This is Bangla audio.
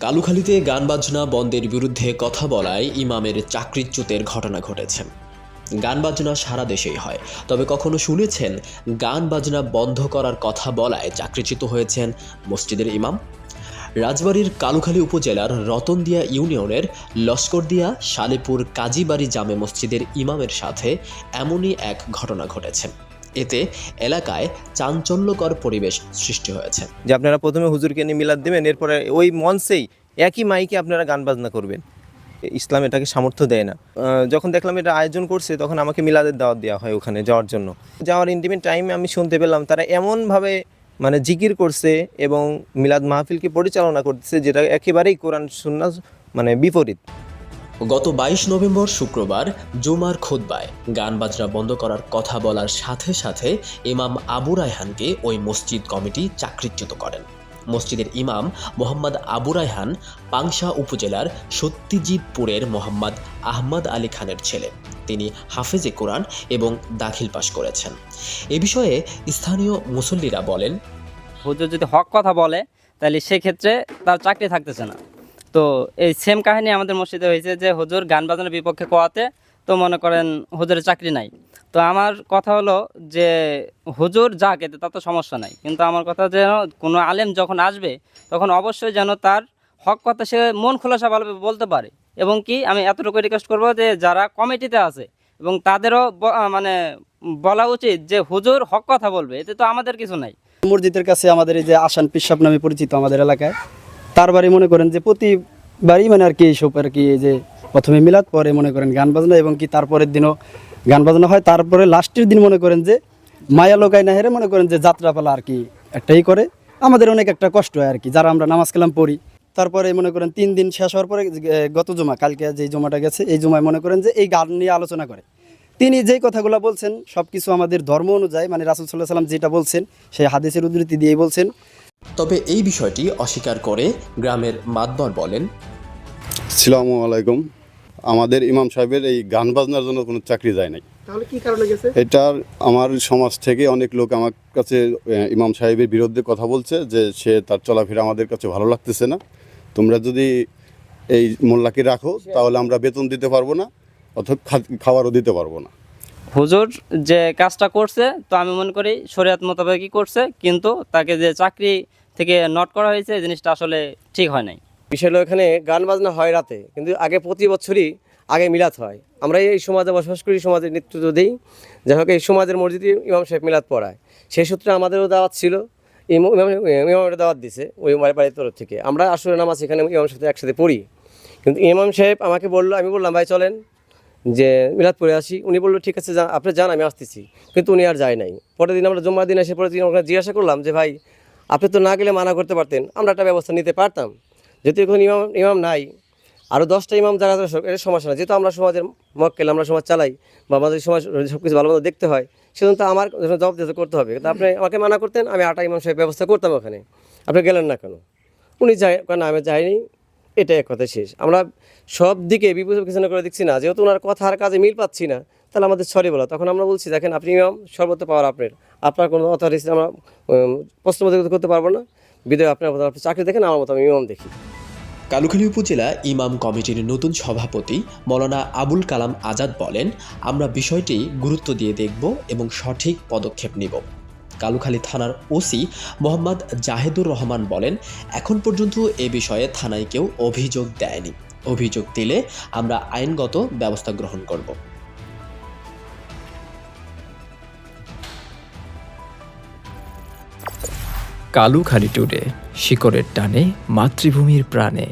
কালুখালীতে গান বাজনা বন্ধের বিরুদ্ধে কথা বলায় ইমামের চাকরিচ্যুতের ঘটনা ঘটেছে। গান বাজনা সারা দেশেই হয়, তবে কখনো শুনেছেন গান বাজনা বন্ধ করার কথা বলায় চাকরিচ্যুত হয়েছেন মসজিদের ইমাম? রাজবাড়ীর কালুখালী উপজেলার রতনদিয়া ইউনিয়নের লস্করদিয়া শালেপুর কাজীবাড়ি জামে মসজিদের ইমামের সাথে এমনই এক ঘটনা ঘটেছে। এতে এলাকায় চাঞ্চল্যকর পরিবেশ সৃষ্টি হয়েছে। যে আপনারা প্রথমে হুজুরকে নিয়ে মিলাদ দিবেন, এরপরে ওই মঞ্চেই একই মাইকে আপনারা গান বাজনা করবেন। ইসলাম এটাকে সামর্থ্য দেয় না। যখন দেখলাম এটা আয়োজন করছে, তখন আমাকে মিলাদের দাওয়াত দেওয়া হয় ওখানে যাওয়ার জন্য। যাওয়ার ইন্টিমেট টাইমে আমি শুনতে পেলাম তারা এমনভাবে জিকির করছে এবং মিলাদ মাহফিলকে পরিচালনা করতেছে, যেটা একেবারেই কোরআন সুন্নাহ বিপরীত। গত 22 নভেম্বর শুক্রবার জুমার খুতবায় গান বাজনা বন্ধ করার কথা বলার সাথে সাথে ইমাম আবু রায়হানকে ওই মসজিদ কমিটি চাকরিচ্যুত করেন। মসজিদের ইমাম মোহাম্মদ আবু রায়হান পাংশা উপজেলার সত্যজিৎপুরের মোহাম্মদ আহমদ আলী খানের ছেলে। তিনি হাফেজে কোরআন এবং দাখিল পাশ করেছেন। এ বিষয়ে স্থানীয় মুসল্লিরা বলেন, হুজুর যদি হক কথা বলে তাহলে সেক্ষেত্রে তার চাকরি থাকতেছে না। তো এই সেম কাহিনী আমাদের মসজিদে হয়েছে যে হুজুর গান বাজনার বিপক্ষে কোয়াতে, তো মনে করেন হুজুরের চাকরি নাই। তো আমার কথা হলো যে হুজুর যা খেতে তার তো সমস্যা নাই, কিন্তু আমার কথা যেন কোনো আলেম যখন আসবে তখন অবশ্যই যেন তার হক কথা সে মন খোলাসা ভালোভাবে বলতে পারে। এবং কি আমি এতটুকু রিকোয়েস্ট করবো যে যারা কমিটিতে আছে এবং তাদেরও বলা উচিত যে হুজুর হক কথা বলবে, এতে তো আমাদের কিছু নাই। মসজিদের কাছে আমাদের এই যে আসান পিসাব নামে পরিচিত আমাদের এলাকায়, তার বাড়ি মনে করেন যে প্রতিবারই এইসব এই যে প্রথমে মিলাদ, পরে মনে করেন গান বাজনা, এবং কি তারপরের দিনও গান বাজনা হয়। তারপরে লাস্টের দিন মনে করেন যে মায়া লোকায় না হেরে মনে করেন যে যাত্রাপালা একটাই করে। আমাদের অনেক একটা কষ্ট হয় যারা আমরা নামাজ কালাম পড়ি। তারপরে মনে করেন 3 দিন শেষ হওয়ার পরে গত জুমা, কালকে যে জুমাটা গেছে, এই জুমায় মনে করেন যে এই গান নিয়ে আলোচনা করে। তিনি যেই কথাগুলো বলছেন সব কিছু আমাদের ধর্ম অনুযায়ী, রাসূল সাল্লাল্লাহু আলাইহি ওয়াসাল্লাম যেটা বলছেন সেই হাদিসের উদ্ধৃতি দিয়েই বলছেন। তবে এই বিষয়টি অস্বীকার করে গ্রামের মাতবর বলেন, আসসালামু আলাইকুম, আমাদের ইমাম সাহেবের এই গান বাজনার জন্য কোনো চাকরি যায় নাই। তাহলে কি কারণে গেছে? এটার আমার সমাজ থেকে অনেক লোক আমার কাছে ইমাম সাহেবের বিরুদ্ধে কথা বলছে যে সে তার চলাফেরা আমাদের কাছে ভালো লাগতেছে না। তোমরা যদি এই মোল্লাকে রাখো তাহলে আমরা বেতন দিতে পারবো না, অথবা খাবারও দিতে পারবো না। হুজুর যে কাজটা করছে তো আমি মনে করি শরীয়ত মোতাবেকই করছে, কিন্তু তাকে যে চাকরি থেকে নট করা হয়েছে এই জিনিসটা আসলে ঠিক হয় নাই। বিষয় হলো এখানে গান বাজনা হয় রাতে, কিন্তু আগে প্রতি বছরই আগে মিলাদ হয়। আমরা এই সমাজে বসবাস করি, সমাজের নেতৃত্ব দিই, যাই হোক এই সমাজের মসজিদে ইমাম সাহেব মিলাদ পড়ায়। সেই সূত্রে আমাদেরও দাওয়াত ছিল, ইমামের দাওয়াত দিছে ওই বাড়ির তরফ থেকে। আমরা আসলে নামাজ এখানে ইমামের সাথে একসাথে পড়ি, কিন্তু ইমাম সাহেব আমাকে বললো, আমি বললাম ভাই চলেন যে মিলাদ পড়ে আসি। উনি বললো ঠিক আছে আপনি যান, আমি আসতেছি, কিন্তু উনি আর যায় নাই। পরের দিন আমরা জুম্মার দিন এসে পরের দিন ওখানে জিজ্ঞাসা করলাম যে ভাই আপনি তো না গেলে মানা করতে পারতেন, আমরা একটা ব্যবস্থা নিতে পারতাম। যেহেতু এখন ইমাম নাই, আরও 10টা ইমাম যারা এর সমস্যা না, যেহেতু আমরা সমাজের মক্কেল, আমরা সমাজ চালাই বা আমাদের সমাজ সব কিছু ভালো মতো দেখতে হয়, সেজন্য তো আমার জবাব দিতে করতে হবে। কিন্তু আপনি আমাকে মানা করতেন, আমি 8টা ইমাম সাহেব ব্যবস্থা করতাম ওখানে, আপনি গেলেন না কেন? উনি কেন আমি যাইনি, এটা এক কথা শেষ। আমরা সব দিকে বিবেচনা করে দেখছি না, যেহেতু ওনার কথা আর কাজে মিল পাচ্ছি না, তাহলে আমাদের সরি বলা। তখন আমরা বলছি দেখেন আপনি ইমাম, সর্বত্র পাওয়ার আপনার কোনো অথরিটি আমরা প্রশ্ন করতে পারবো না, বিদায় আপনার চাকরি দেখেন, আমার মতো আমি ইমাম দেখি। কালুখালী উপজেলা ইমাম কমিটির নতুন সভাপতি মৌলানা আবুল কালাম আজাদ বলেন, আমরা বিষয়টি গুরুত্ব দিয়ে দেখব এবং সঠিক পদক্ষেপ নিব। কালুখালী থানার ওসি মোহাম্মদ জাহেদুর রহমান বলেন, এখন পর্যন্ত এ বিষয়ে থানায় কেউ অভিযোগ দেয়নি। অভিযোগ দিলে আমরা আইনগত ব্যবস্থা গ্রহণ করব। কালুখালী টুডে, শিকড়ের টানে মাতৃভূমির প্রাণে।